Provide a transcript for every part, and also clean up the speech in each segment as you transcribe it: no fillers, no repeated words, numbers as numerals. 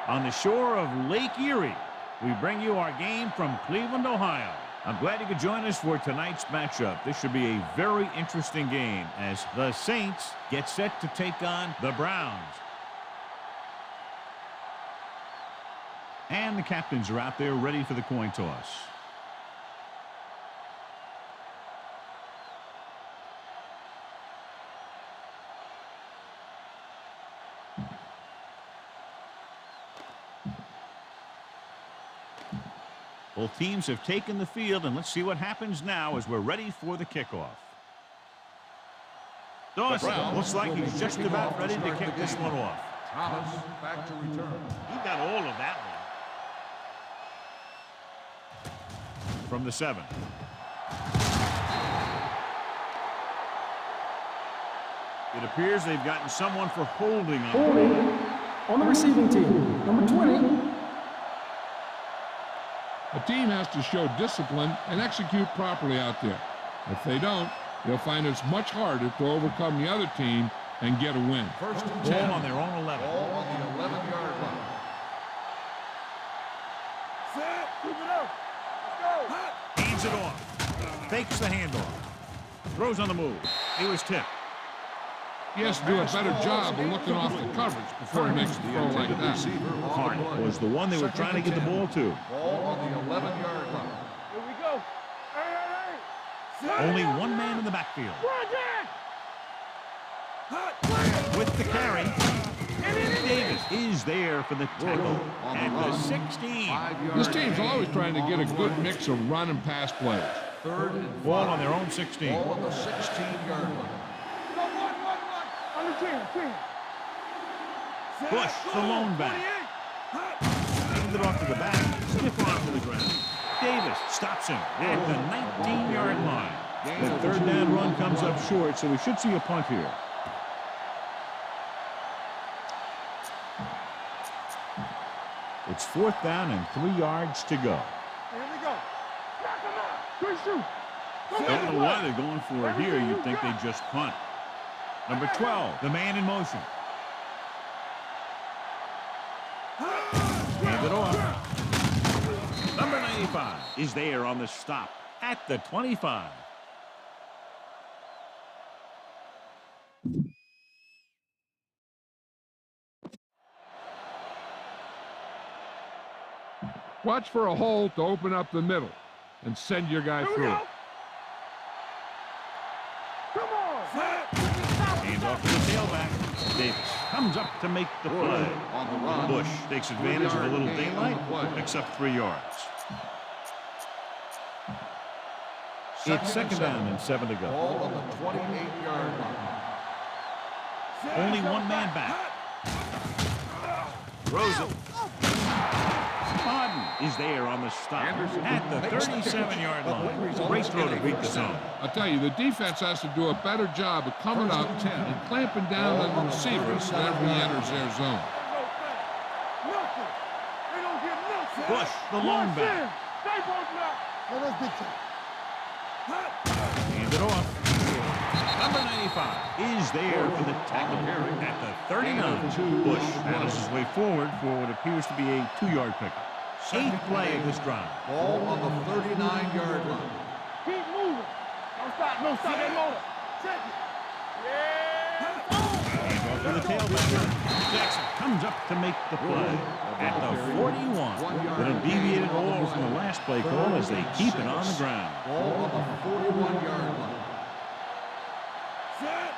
On the shore of Lake Erie, we bring you our game from Cleveland, Ohio. I'm glad you could join us for tonight's matchup. This should be a very interesting game as the Saints get set to take on the Browns. And the captains are out there ready for the coin toss. Both teams have taken the field, and let's see what happens now as we're ready for the kickoff. Dawson looks like he's just about ready to kick this one off. Thomas back to return. He got all of that one. From the 7. It appears they've gotten someone for holding on the receiving team, number 20. A team has to show discipline and execute properly out there. If they don't, they'll find it's much harder to overcome the other team and get a win. First and 10. 10 on their own 11. Ball on the 11-yard line. Set. Keep it up. Let's go. Hands it off. Fakes the handoff. Throws on the move. He was tipped. He has to do a better job of looking off the coverage before he makes a throw like that. Hart was the one they were trying to get the ball to. Ball on the 11-yard line. Here we go. Hey. Only one man in the backfield. With the carry, Davis is there for the tackle at the 16. This team's always trying to get a good mix of run and pass plays. Third and Ball 5. on their own 16. Ball on the 16-yard line. On the 10. Bush, the lone back. Hands it off to the back. Stiff arm to the ground. Davis stops him at the 19-yard line. The third down run comes up short, so we should see a punt here. It's 4th down and 3 yards to go. Here we go. Knock him out. Good shoot. Don't know why they're going for it here. You'd think they'd just punt. Number 12, the man in motion. Hand it off. Number 95 is there on the stop at the 25. Watch for a hole to open up the middle and send your guy through it. Come on. Hands off to the tailback. Davis comes up to make the play. On the run. Bush takes advantage of a little daylight, picks up 3 yards. It's 2nd down and 7 to go. Ball on the 28-yard line. Only one man back. Throws it. Bodden is there on the stop at the 37-yard line. Great throw to beat the zone. I'll tell you, the defense has to do a better job of coming up and clamping down on the receivers whenever he enters their zone. Nothing. They don't get nothing. Bush, the lone back. Stay both now. Let us beat you. Hand it off. Number 95 is there for the tackle at the 39. Bush battles his way forward for what appears to be a 2-yard pickup. 8th play of this drive. Ball on the 39-yard line. Keep moving. Don't stop. Don't stop that motor. Check it. Yeah. Hand off to the tailback. Jackson comes up to make the play at the 41. But it deviated all from the last play call as they keep it on the ground. Ball on the 41-yard line. Set.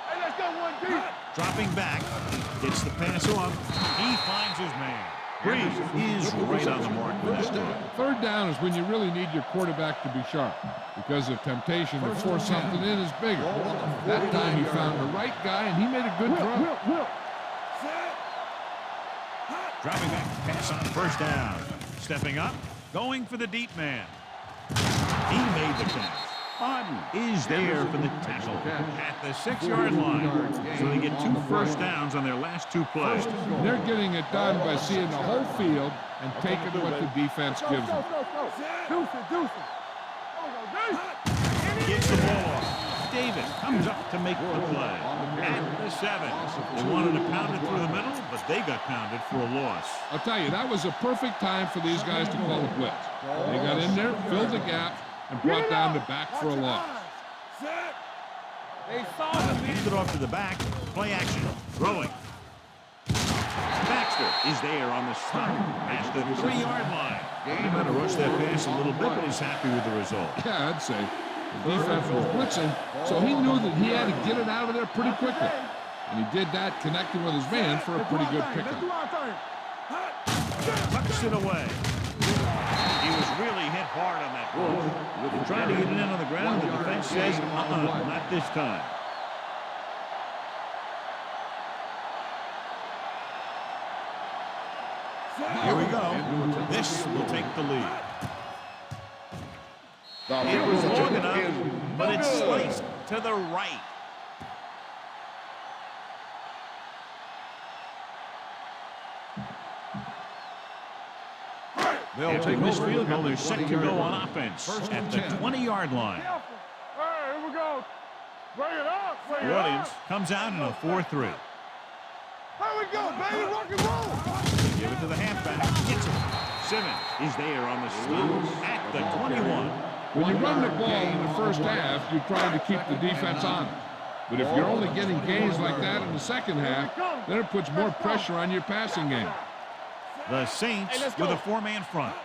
Hey, let's go one deep. Dropping back, gets the pass off. He finds his man. Breeze is right on the mark with that throw. 3rd down is when you really need your quarterback to be sharp because the temptation to force something in is bigger. That time he found the right guy and he made a good throw. Dropping back, pass on 1st down. Stepping up, going for the deep man. He made the catch. Bodden is there for the tackle at the 6-yard line. So they get 2 first downs on their last 2 plays. They're getting it done by seeing the whole field and taking what the defense gives them. Gets the ball off. Davis comes up to make the play. At the 7. They wanted to pound it through the middle, but they got pounded for a loss. I'll tell you, that was a perfect time for these guys to call a blitz. They got in there, filled the gap, and brought down the back for a loss. Hands it off to the back. Play action. Throwing. Baxter is there on the stop at the 3-yard line. He might have rushed that pass a little bit, but he's happy with the result. Yeah, I'd say. The defense was blitzing, so he knew that he had to get it out of there pretty quickly. And he did that connecting with his man for a pretty good pickup. Tucks it away. He was really hit hard on that ball. Trying to get it in on the ground, the defense says, not this time. Here we go. This will take the lead. It was long enough, but it's sliced to the right. They'll take this field goal. They're set to go on offense at the 20-yard line. All right, here we go. Bring it up. The audience comes out in a 4-3. Here we go, baby. Rock and roll. Give it to the halfback. Gets it. Simmons is there on the stop at the 21. When you run the ball in the first half, you're trying to keep the defense honest. But if you're only getting gains like that in the second half, then it puts more pressure on your passing game. The Saints with a 4-man front.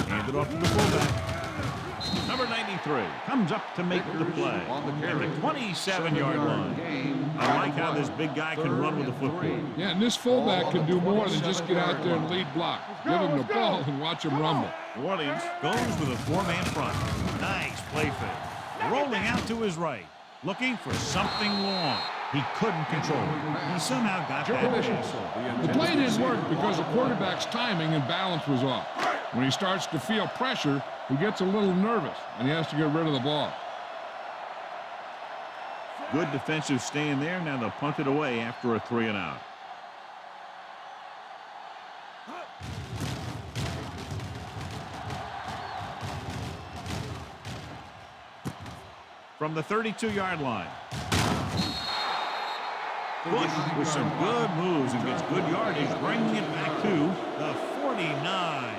Hand it off to the fullback. Number 93 comes up to make the play at the 27-yard line. I like how this big guy can run with the football. Yeah, and this fullback can do more than just get out there and lead block. Give him the ball and watch him rumble. New Orleans goes with a 4-man front. Nice play fake. Rolling out to his right. Looking for something long. He couldn't control it. He somehow got that pass. The play didn't work because the quarterback's timing and balance was off. When he starts to feel pressure, he gets a little nervous, and he has to get rid of the ball. Good defensive stand there. Now they'll punt it away after a 3-and-out. From the 32-yard line. Bush with some good moves and gets good yardage, bringing it back to the 49.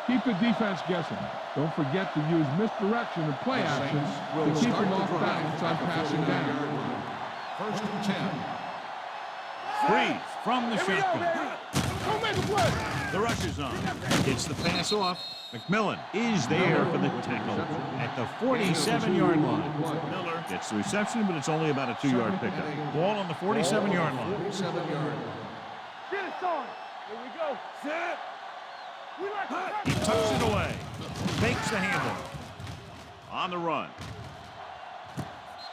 Keep the defense guessing. Don't forget to use misdirection and play action to keep them off balance on passing down. First and 10. Freeze from the shotgun. Don't make a play. The rush is on. Gets the pass off. McMillan is there for the tackle at the 47-yard line. Miller gets the reception, but it's only about a 2-yard pickup. Ball on the 47-yard line. 47-yard. Get it started. Here we go. Set. We like He tucks it away. Fakes the handle. On the run.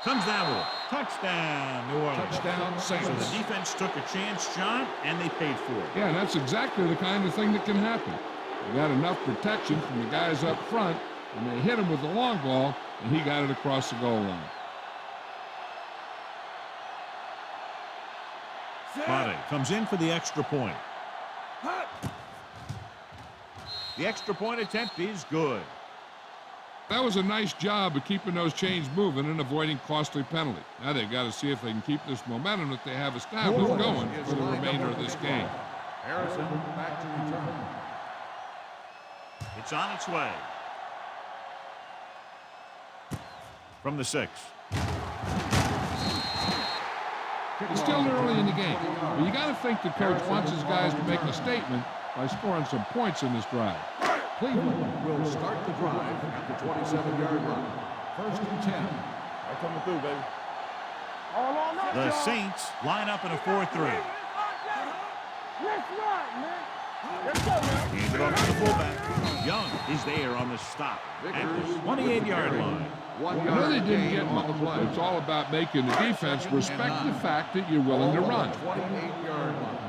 Comes down with it. Touchdown, New Orleans. Touchdown, So Saints. the defense took a chance, John, and they paid for it. Yeah, that's exactly the kind of thing that can happen. They got enough protection from the guys up front, and they hit him with the long ball, and he got it across the goal line. Mate comes in for the extra point. The extra point attempt is good. That was a nice job of keeping those chains moving and avoiding costly penalties. Now they've got to see if they can keep this momentum that they have established going for the remainder of this game. Harrison back to return. It's on its way. From the 6. It's still early in the game, but you got to think the coach wants his guys to make a statement by scoring some points in this drive. Cleveland will start the drive at the 27-yard line. First and 10. I'm coming through, baby. All on us, The y'all. Saints line up in a 4-3. Let's run, man. Let's go, man. Hands it off to the fullback. Young is there on the stop at the 28-yard line. I know they didn't get much, but it's all about making the defense respect the fact that you're willing to run. 28-yard line.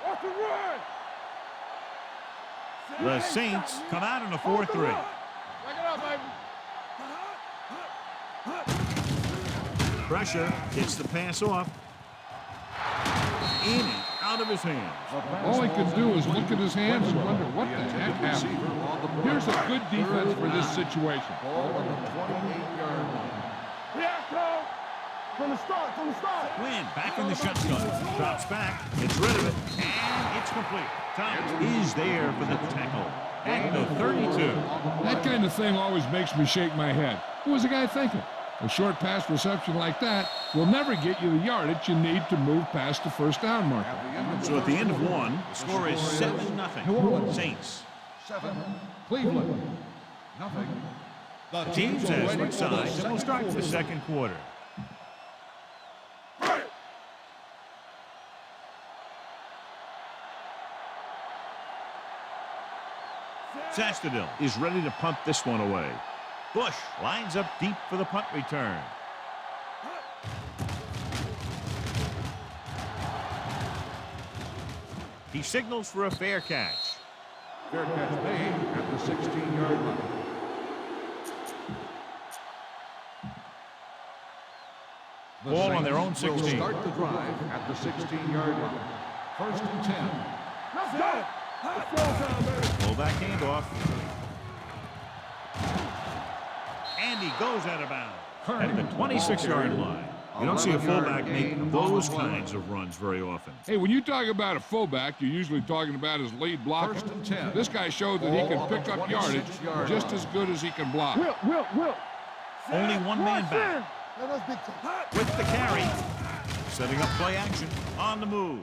What's the run? The Saints come out in a 4-3. Back it up, baby. Pressure gets the pass off. In and out of his hands. All he can do is look at his hands and wonder what the heck happened. Here's a good defense for this situation. Ball on the 28-yard line. From the start, Win back in the shotgun. Drops back, gets rid of it, and it's complete. Thomas is there for the tackle at the 32. That kind of thing always makes me shake my head. What was the guy thinking? A short pass reception like that will never get you the yardage you need to move past the first down marker. So at the end of one, the score is 7-0. Saints. 7, Cleveland. Nothing. The teams have switched sides, and we'll start the second quarter. Sastadil is ready to punt this one away. Bush lines up deep for the punt return. He signals for a fair catch. Fair catch made at the 16-yard line. Ball on their own Will 16. start the drive at the 16-yard line. First and 10. Let's go! Let's go time, baby! Fullback handoff. And he goes out of bounds at the 26-yard line. You don't see a fullback make those kinds of runs very often. Hey, when you talk about a fullback, you're usually talking about his lead blocker. First and 10. This guy showed that he can pick up yardage just as good as he can block. Will. Only one man back. Let us big time. With the carry, setting up play action on the move.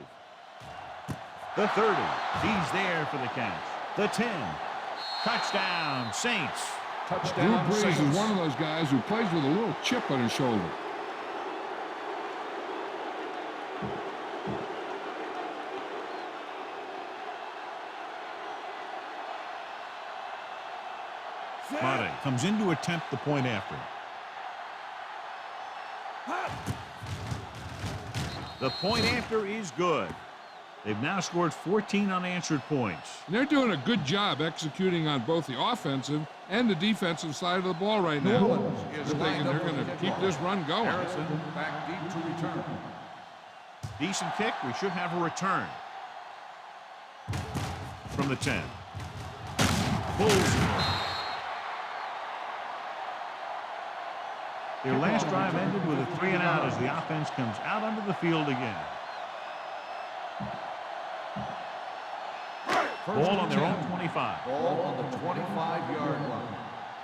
The 30, he's there for the catch. The 10, touchdown, Saints. Drew Touchdown, Brees Saints. is one of those guys who plays with a little chip on his shoulder. Mate comes in to attempt the point after. The point after is good. They've now scored 14 unanswered points. And they're doing a good job executing on both the offensive and the defensive side of the ball right now. They're thinking they're going to keep this run going. Harrison back deep to return. Decent kick. We should have a return. From the 10. Pulls. Their last drive ended with a 3-and-out as the offense comes out onto the field again. Ball on their own 25. Ball on the 25-yard line.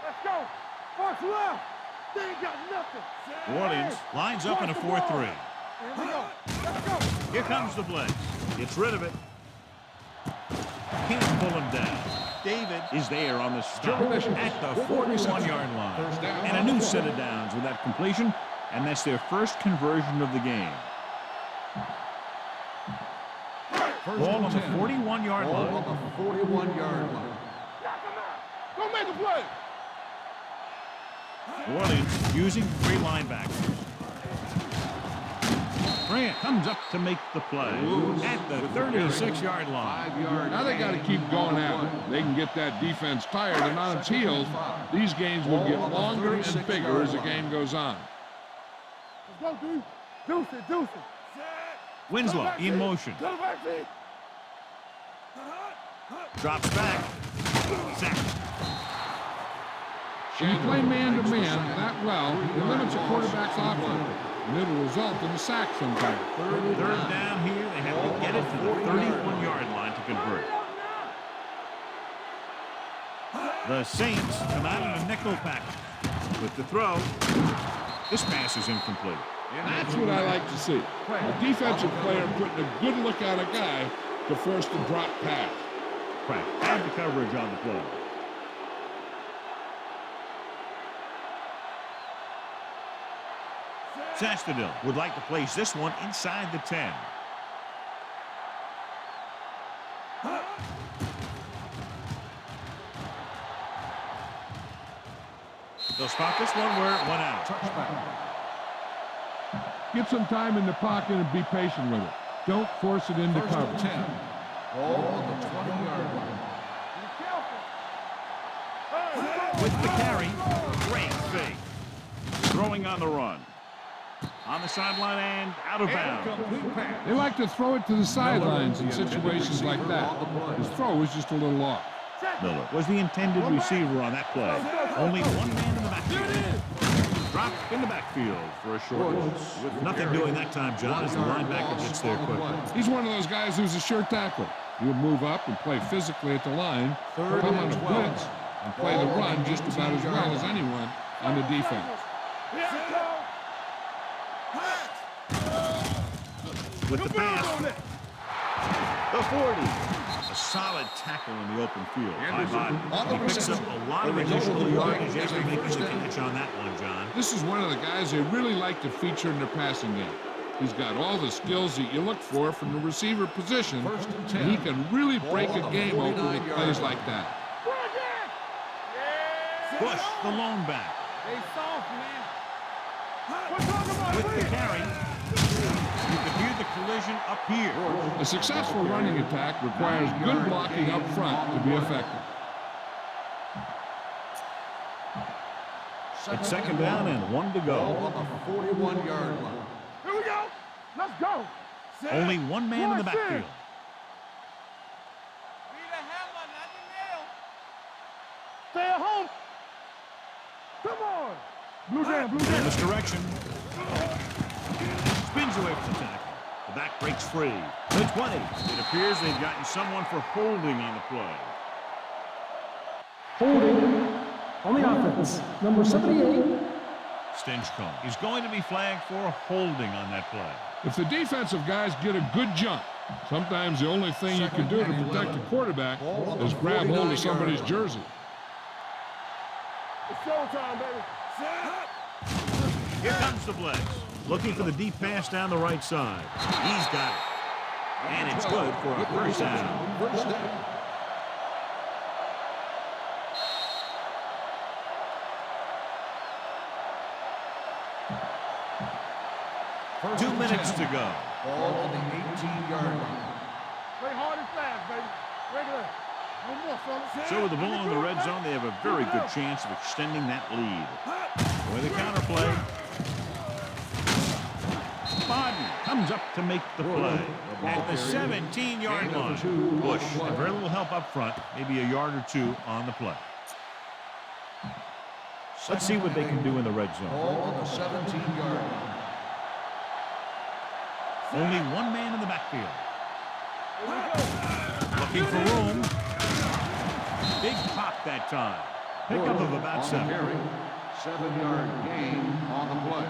Let's go. March left. They ain't got nothing. New Orleans lines up in a 4-3. Here we go. Let's go. Here comes the blitz. Gets rid of it. Can't pull him down. David is there on the stop at the 41-yard line. And a new set of downs with that completion, and that's their first conversion of the game. Ball on the 41-yard Ball line. on the 41-yard line. Go make a play. New Orleans using three linebackers. Grant comes up to make the play at the 36-yard line. 5 yards. Now they got to keep going at it. They can get that defense tired and on its heels. These games will get longer and bigger as the game goes on. Let's go, dude. Deuce it. Winslow in motion. Go back, Pete. Drops back. Sacked. When you play man-to-man that well, it limits a quarterback's options, and it'll result in a sack sometimes. Third down here. They have to get it to the 31-yard line to convert. The Saints come out in a nickel package. With the throw, this pass is incomplete. That's what I like to see. A defensive player putting a good look at a guy to force the drop pass. Crack had the coverage on the play. Sastadil would like to place this one inside the 10. They'll spot this one where it went out. Get some time in the pocket and be patient with it. Don't force it into First and coverage. 10. Ball on the 20-yard line. With the carry, great fake. Throw throwing on the run. On the sideline and out of bounds. They like to throw it to the sidelines in situations like that. His throw was just a little off. Miller was the intended receiver on that play. Only one man in the backfield. Drop in the backfield for a short loss. Nothing doing that time, John, as the linebacker gets there quickly. He's one of those guys who's a sure tackler. He'll move up and play physically at the line, come on a blitz, and play the run just about as well as anyone on the defense. With the pass, the 40. A solid tackle in the open field. He picks up a lot of additional yardage after making the catch on that one, John. This is one of the guys they really like to feature in their passing game. He's got all the skills that you look for from the receiver position, and he can really break a game open with plays like that. Bush, the lone back. With the carry. You can hear the collision up here. A successful running attack requires good blocking up front to be effective. It's second down and 1 to go. On the 41-yard line. Here we go. Let's go. Only one man in the backfield. Stay at home. Come on. Blue down, blue In down. this direction. Spins away from the tackle. The back breaks free. The 20. It appears they've gotten someone for holding on the play. Holding on the offense. Number 78. Stinchcomb. He's going to be flagged for holding on that play. If the defensive guys get a good jump, sometimes the only thing you can do to protect the quarterback is grab hold of somebody's jersey. It's showtime, baby. Here comes the blitz. Looking for the deep pass down the right side. He's got it. And it's good for a first down. First down. First 2 minutes to go. Ball on the 18-yard line. Play hard and fast, baby. Regular. No more, fellas. So with the ball in the red zone, they have a very good chance of extending that lead. With the counterplay. Bodden comes up to make the play. At the 17-yard line. Bush had very little help up front. Maybe a yard or two on the play. Let's see what they can do in the red zone. Ball on the 17-yard line. Only one man in the backfield. Looking for room. Big pop that time. Pickup of about 7. 7-yard gain on the play.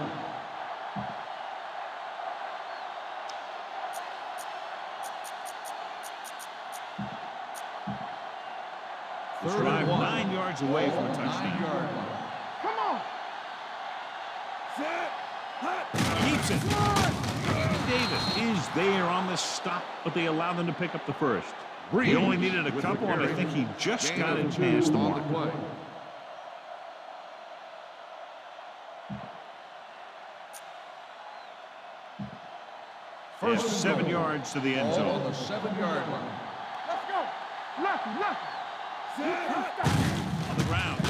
This drive 9 yards away from a touchdown. 9-yard line. Come on. Keeps it. Davis is there on the stop, but they allow them to pick up the first. He only needed a couple, and I think he just got it past the mark. Play. First 7 yards to the end Ball on zone. the 7-yard line. Let's go. Lucky. On the ground.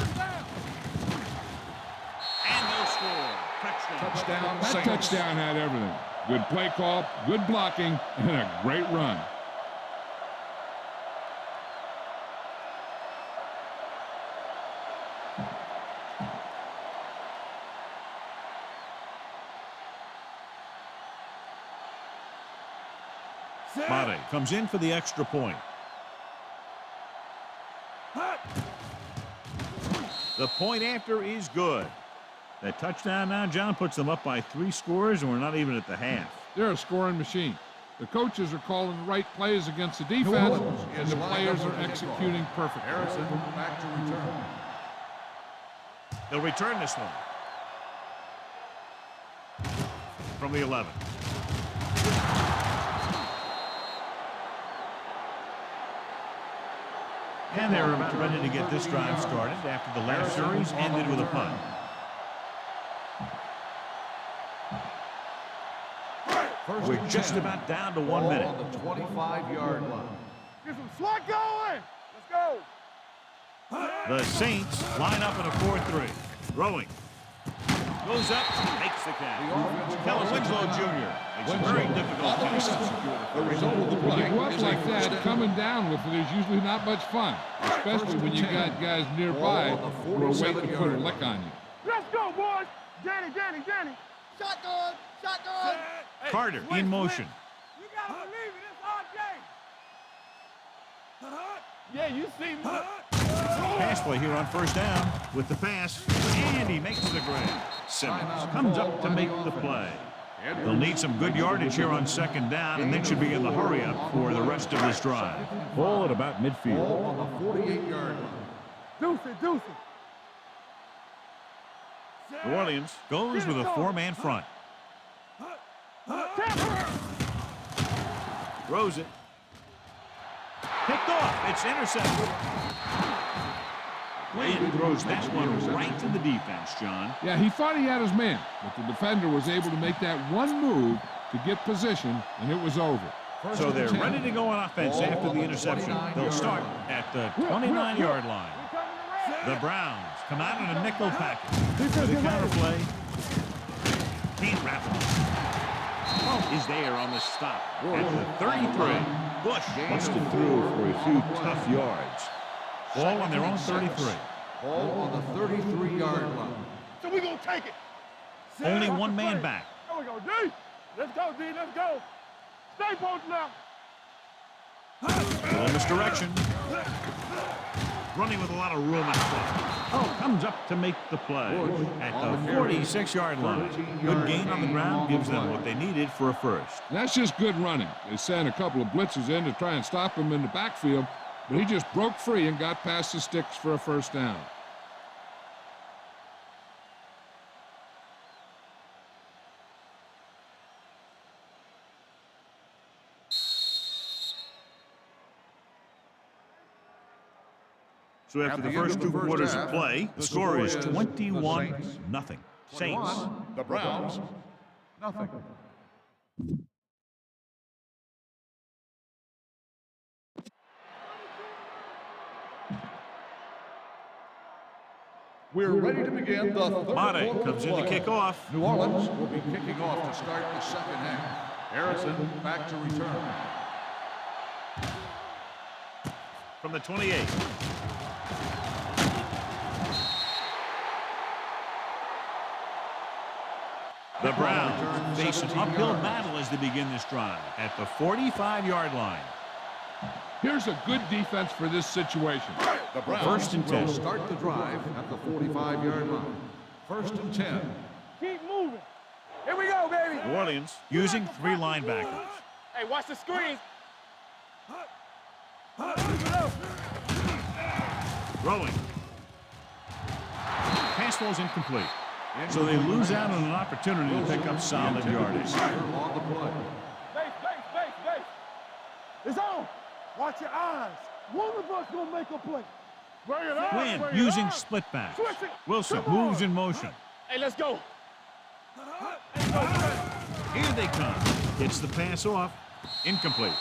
And no score. Touchdown. Touchdown. That Saints. touchdown had everything. Good play call, good blocking, and a great run. Mate comes in for the extra point. The point after is good. That touchdown now, John, puts them up by 3 scores, and we're not even at the half. They're a scoring machine. The coaches are calling the right plays against the defense, and the players are executing perfectly. Harrison back to return. They'll return this one. From the 11. And they're about ready to get this drive started after the last series ended with a punt. We're just about down to 1 minute. On the 25-yard line. Get some slot going. Let's go. The Saints line up in a 4-3. Throwing. Goes up, makes the catch. offense Kellen Winslow Jr. It's very difficult to secure The result of the When play you go up is like a that, first down. coming down with it is usually not much fun, especially when you got guys nearby who are waiting to put a lick on you. Let's go, boys. Danny. Shotgun. Carter in motion. You gotta believe it. It's our game. Yeah, you see me. Pass play here on first down with the pass, and he makes the grab. Simmons comes up to make the play. They'll need some good yardage here on second down, and then should be in the hurry up for the rest of this drive. Ball at about midfield. Ball on the 48-yard line. Deuce it. New Orleans goes with a four-man front. Throws it. Picked off. It's intercepted. Wynn throws that one right to the defense, John. Yeah, he thought he had his man, but the defender was able to make that one move to get position, and it was over. So they're ready to go on offense after the interception. They'll start at the 29-yard line. The Browns come out in a nickel package. With a counter play. Can't wrap it. Is there on the stop at the 33. Bush busted through for a few tough yards. Ball on their own 33. Ball on the 33-yard line. So we gonna take it. Only one man back. There we go, D. Let's go, D. Let's go. Stay posted now. Little misdirection. Running with a lot of room at front. Comes up to make the play at the 46-yard line. Good gain on the ground gives them what they needed for a first. That's just good running. They sent a couple of blitzes in to try and stop him in the backfield, but he just broke free and got past the sticks for a first down. So after the first two quarters of play, the score is 21-0. Saints. The Browns, nothing. We're ready to begin the third Mate quarter comes in to play. kick off. New Orleans will be kicking off to start the second half. Harrison back to return. From the 28. The Browns face an uphill battle as they begin this drive at the 45-yard line. Here's a good defense for this situation. The Browns First and 10. will start the drive at the 45-yard line. First and 10. Keep moving. Here we go, baby. New Orleans using three linebackers. Hey, watch the screen. Throwing. Pass ball's incomplete. So they lose out on an opportunity to pick up solid yardage. On the play. Base. It's on. Watch your eyes. One of us gonna make a play. Bring it on. Wynn using split backs. Wilson moves in motion. Hey, let's go. Here they come. Gets the pass off. Incomplete.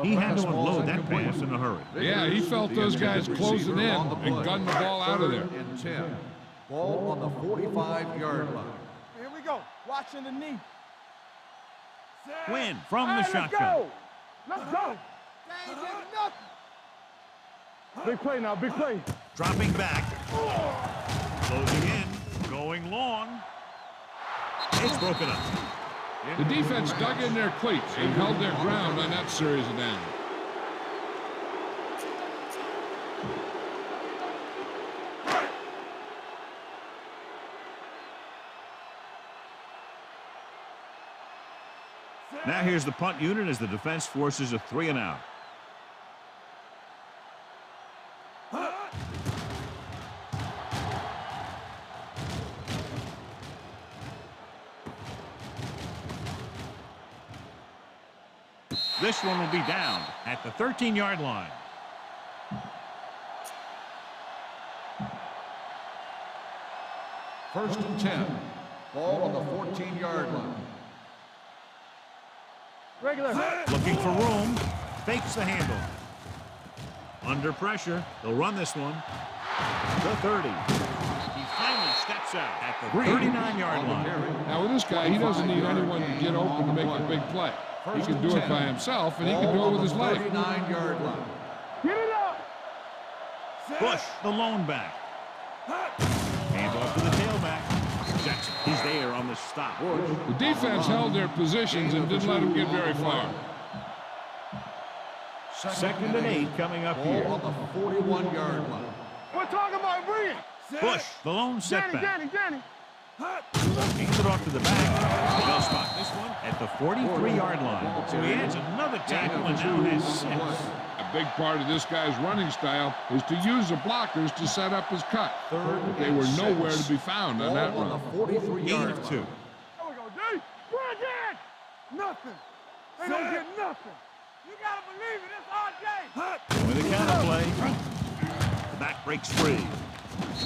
He had to unload that pass in a hurry. Yeah, he felt those guys closing in and gunned the ball out of there. And 10. Ball on the 45-yard line. Here we go. Watching the knee. Wynn from the shotgun. Let's go. Big play now, big play. Dropping back. Closing in. Going long. It's broken up. The defense dug in their cleats and held their ground on that series of downs. Now here's the punt unit as the defense forces a 3-and-out. This one will be down at the 13-yard line. First and 10. Ball on the 14-yard line. Looking for room. Fakes the handle. Under pressure. They'll run this one. The 30. He finally steps steps out at the 39-yard line. Now with this guy, he doesn't need anyone to get open to make a big play. He can do it by himself, and he can do it with his leg. 39-yard line. Get it up. Bush, the lone back. Hands off to the tailback. Jackson is there on the stop. The defense held their positions and didn't let him get very far. 2nd and 8 coming up here. On the 41-yard line. We're talking about bring. Bush, the lone setback. Danny. Hands it off to the back. They'll spot this one at the 43-yard line. So he adds another tackle and now has 6. A big part of this guy's running style is to use the blockers to set up his cut. They were nowhere to be found on that run. Gain of 2. There we go, D. Run again. Nothing. They don't get nothing. You gotta believe it. It's RJ. With a counter play. The back breaks free.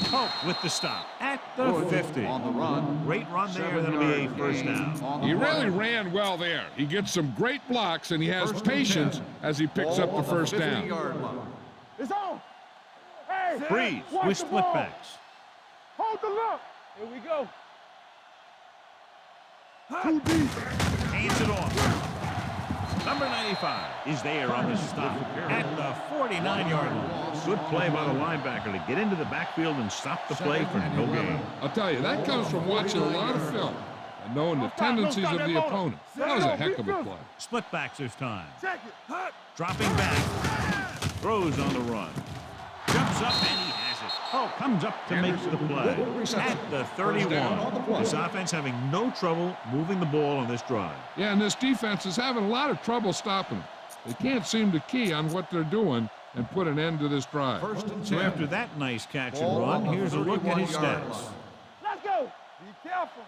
Pope with the stop at the 50. On the run. Great run there. That'll be a first down. He really ran well there. He gets some great blocks, and he has patience as he picks up the first down. It's on. Hey, Breeze watch with the split ball. backs. Hold the look. Here we go. Too deep. Hands it off. Number 95 is there on the stop at the 49-yard line. Good play by the linebacker to get into the backfield and stop the play for no gain. I'll tell you, that comes from watching a lot of film and knowing the tendencies of the opponent. That was a heck of a play. Split backs this time. Check it. Dropping back. Throws on the run. Jumps up and he has it. Oh, comes up to make the play at the 31. This offense having no trouble moving the ball on this drive. Yeah, and this defense is having a lot of trouble stopping them. They can't seem to key on what they're doing and put an end to this drive. So after that nice catch and run, here's a look at his stats. Let's go. Be careful.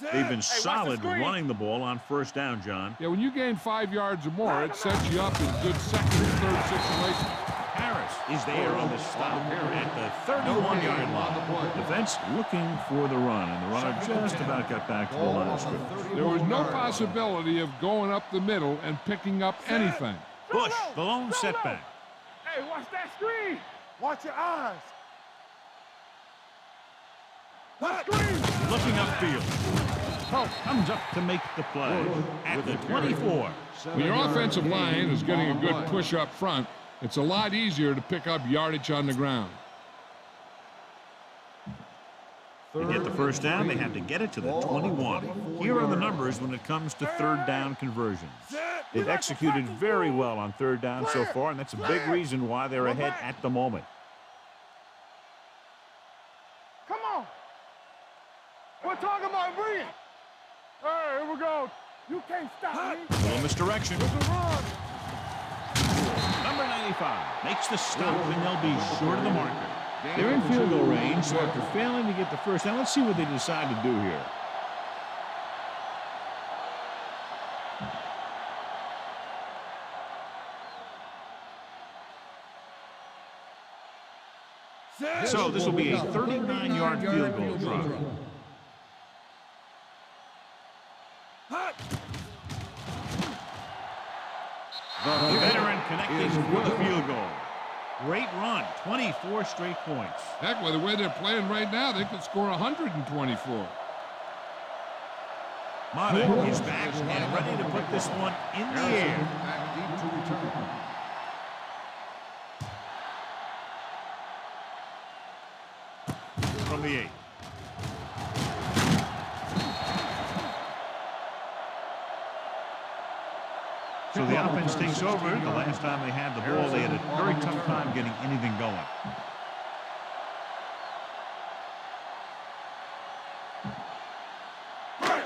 They've been solid running the ball on first down, John. Yeah, when you gain 5 yards or more, it sets you up in good second and third situations. Harris is there on the stop at the 31-yard line. Defense looking for the run, and the runner just about got back to the line of scrimmage. There was no possibility of going up the middle and picking up anything. Bush, the lone setback. Hey, watch that screen. Watch your eyes. Screen. Looking upfield. Pope comes up to make the play at the 24. When your offensive line is getting a good push up front, it's a lot easier to pick up yardage on the ground. To get the first down, they have to get it to the 21. Here are the numbers when it comes to third down conversions. They've executed very well on third down so far, and that's a big reason why they're ahead at the moment. Come on. We're talking about bring. Hey, here we go. You can't stop me. A little misdirection. It's a run. Number 95 makes the stop, and they'll be short of the marker. They're in field goal range, so after failing to get the first down, let's see what they decide to do here. So this will be a 39-yard field goal try. The veteran connecting for the field goal. Great run, 24 straight points. Heck, with the way they're playing right now, they could score 124. Madden is back and ready to put this one in the air. From the 8. So the offense takes over. The last time they had the ball, they had a very tough time getting anything going.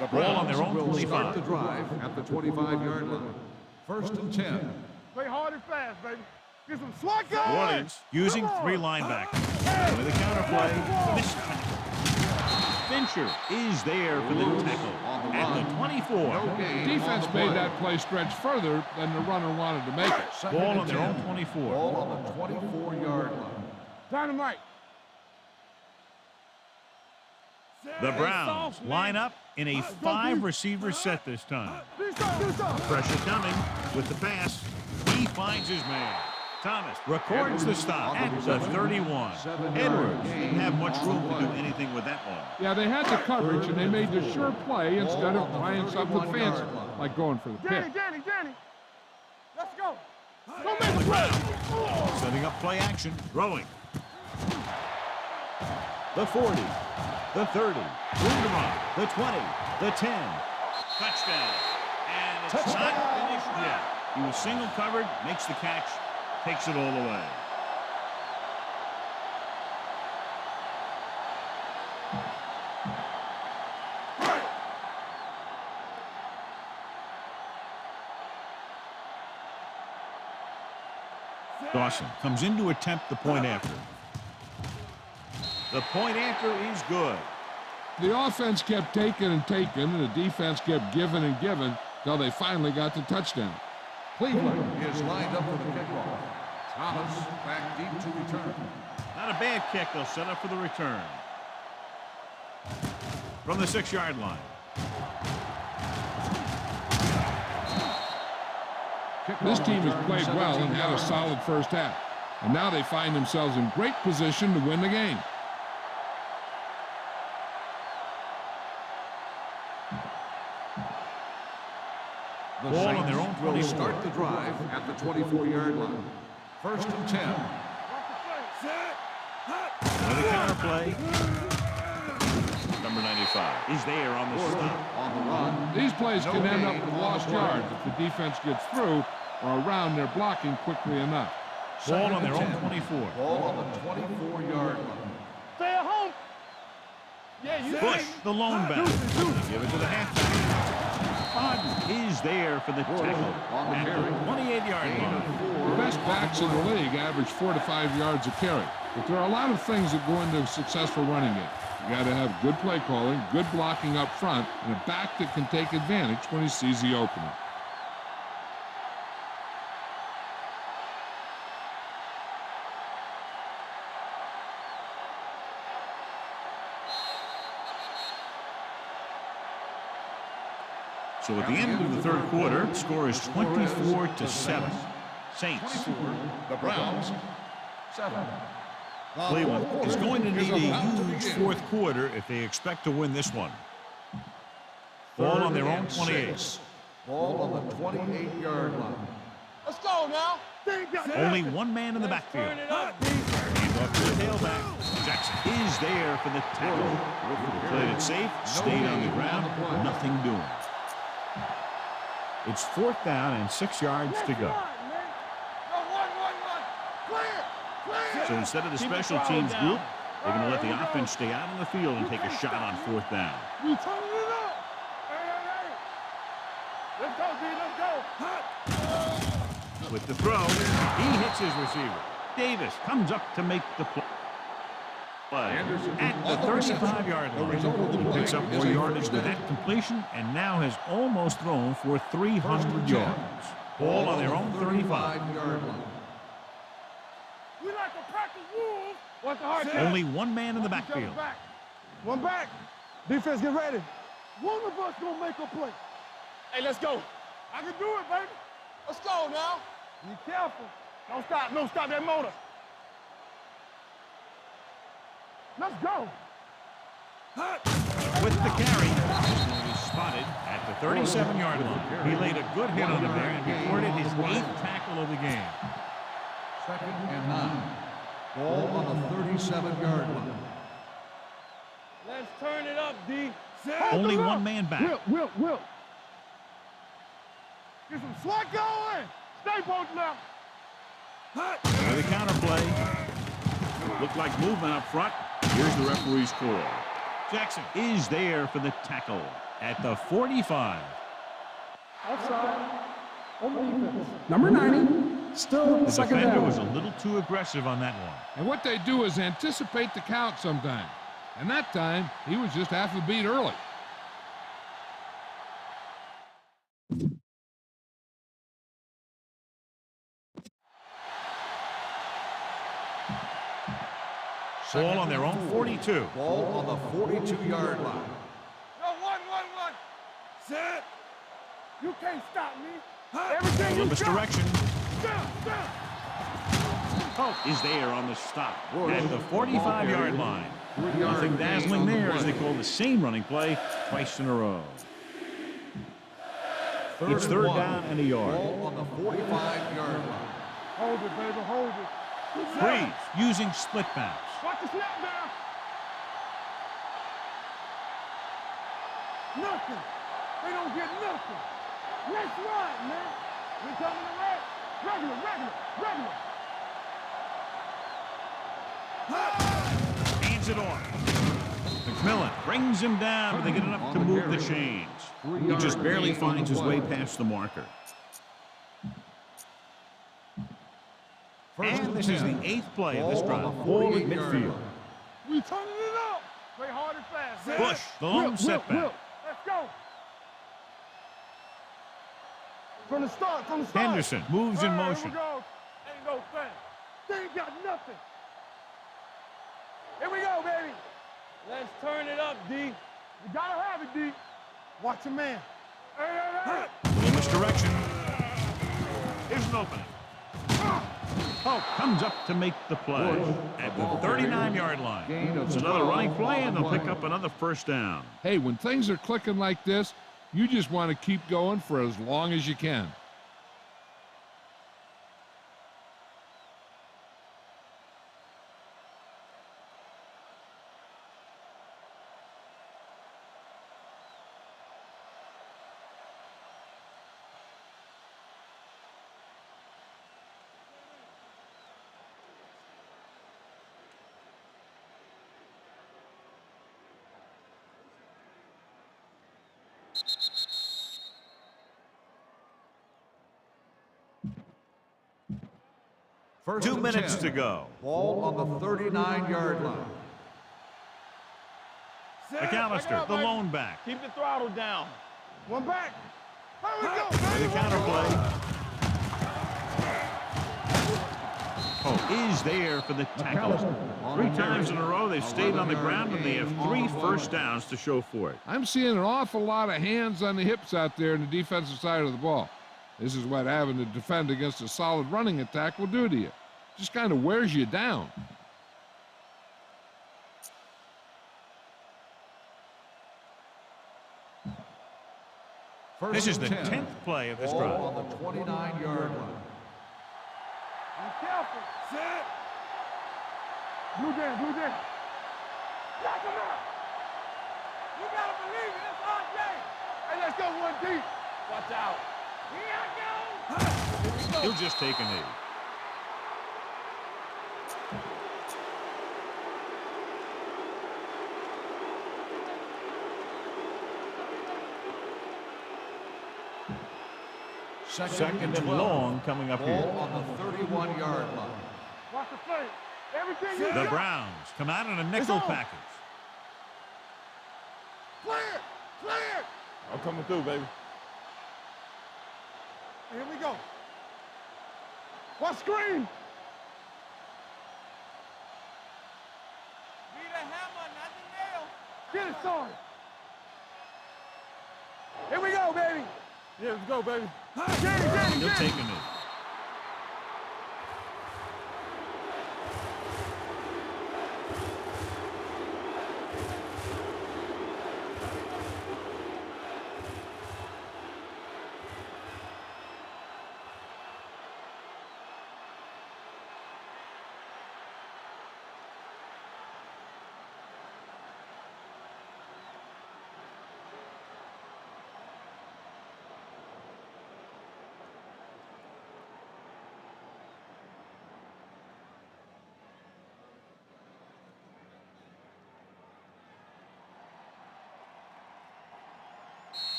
The ball on their own 25. The drive at the 25-yard line. First and 10. Play hard and fast, baby. Get some swat guys. Orleans using 3 linebackers. With a counter play. This Fincher is there for the tackle at the 24. The defense made that play stretch further than the runner wanted to make it. Ball on their own 24. Ball on the 24-yard line. Dynamite. The Browns line up in a 5-receiver set this time. Pressure coming with the pass. He finds his man. Thomas records the stop at the 31. Edwards didn't have much room to do anything with that one. Yeah, they had the coverage, and they made the sure play instead of trying something fancy, like going for the pick. Danny, let's go. Go On make the a play. ground. Setting up play action. Throwing. The 40. The 30. Lindemann. The 20. The 10. Touchdown. And it's not finished yet. He was single covered, makes the catch, takes it all the way. Dawson comes in to attempt the point after. The point after is good. The offense kept taking and taking, and the defense kept giving and giving until they finally got the touchdown. Cleveland is lined up for the kickoff. Thomas back deep to return. Not a bad kick. They'll set up for the return. From the 6-yard line. This team has played well and had a solid first half. And now they find themselves in great position to win the game. Ball on their own will 24. start the drive at the 24-yard line. First and 10. Another counter play. Number 95 is there on the stop. On the run. These plays can end up with lost yards if the defense gets through or around their blocking quickly enough. Ball on their own 24. Ball on the 24-yard line. Stay at home. Yeah, you Bush, the lone back. Give it to the halfback. Hodden is there for the tackle at the 28-yard line. The best backs in the league average 4 to 5 yards a carry. But there are a lot of things that go into a successful running game. You got to have good play calling, good blocking up front, and a back that can take advantage when he sees the opening. So at the end of the third quarter, the score is 24-7. Saints. The Browns. 7. Cleveland is going to need a huge fourth quarter if they expect to win this one. Ball on their own 28. Ball on the 28-yard line. Let's go now. Only one man in the backfield. Turn it up, Hand off to the tailback. Jackson is there for the tackle. Played it safe, stayed on the ground, nothing doing. It's 4th down and 6 yards to go. So instead of the special teams group, they're going to let the offense stay out on the field and take a shot on 4th down. We turn it up. Hey. Let's go, D. Let's go. With the throw, he hits his receiver. Davis comes up to make the play. At the 35-yard line, he picks up more yardage with that completion and now has almost thrown for 300 yards. Ball on their own 35. We like to practice wolves. What's the hard Only one man in the backfield. One back. Defense, get ready. One of us gonna make a play. Hey, let's go. I can do it, baby. Let's go now. Be careful. Don't stop that motor. Let's go. With the carry, he's spotted at the 37-yard line. He laid a good hit on him there and recorded his 8th tackle of the game. 2nd and 9. Ball on the 37-yard line. Let's turn it up, D. Only one man back. Will. Get some slack going. Stay both now. With a counter play. Looked like movement up front. Here's the referee's call. Jackson is there for the tackle at the 45. Offside. On the defense. Number 90. Still The second defender down. was a little too aggressive on that one. And what they do is anticipate the count sometimes. And that time, he was just half a beat early. Ball on their own 42. Ball on the 42-yard line. No, one. Set. You can't stop me. Everything Little you got. misdirection. Down. Hope is there on the stop at the 45-yard line. Nothing dazzling there as they call the same running play twice in a row. It's third down and a yard. Ball on the 45-yard line. Hold it, baby, hold it. Freeze using split backs. Watch the snap now. Nothing. They don't get nothing. Let's run, man. We coming to red. Regular. Hands it off. McMillan brings him down, but they get enough to move the chains. He just barely finds his way past the marker. And this is the 8th play of this drive. Ball at midfield. We turning it up. Play hard and fast. Man. Bush, the lone setback. Let's go. From the start. Henderson moves in All right, motion. Here we go. Ain't no thing. They ain't got nothing. Here we go, baby. Let's turn it up, D. You gotta have it, D. Watch your man. Hey. Little misdirection. Here's an opening. Hope comes up to make the play at the 39-yard line. It's another running play, and they'll pick up another first down. Hey, when things are clicking like this, you just want to keep going for as long as you can. First 2 and minutes 10. to go. Ball on the 39-yard line. McAllister, the lone back. Keep the throttle down. One back. Here we go, The baby. counterplay. Oh, is there for the tackle. 3 times in a row they've stayed on the ground, and they have 3 first downs to show for it. I'm seeing an awful lot of hands on the hips out there in the defensive side of the ball. This is what having to defend against a solid running attack will do to you. Just kind of wears you down. First This is and the 10. 10th play of this Ball drive. on the 29-yard line. Be careful. Set. Blue down. Knock him out. You gotta believe it. It's our game. Hey, let's go, 1D. Watch out. Here I go. He'll just take a knee. Second and long coming up Ball here. on the 31-yard line. Watch the play. Everything you The got. Browns come out in a nickel on. package. Clear. I'm coming through, baby. Here we go. What screen? Need a hammer, not the nail. Get it started. Here we go, baby. Yeah, let's go, baby. He'll take a knee.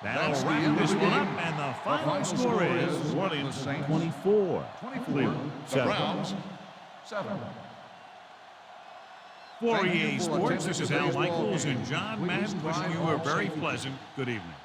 That'll wrap this one up, and the final score is New Orleans 24, Cleveland 7. Browns 7. For EA Sports, this is Al Michaels and John Madden wishing you a very pleasant good evening.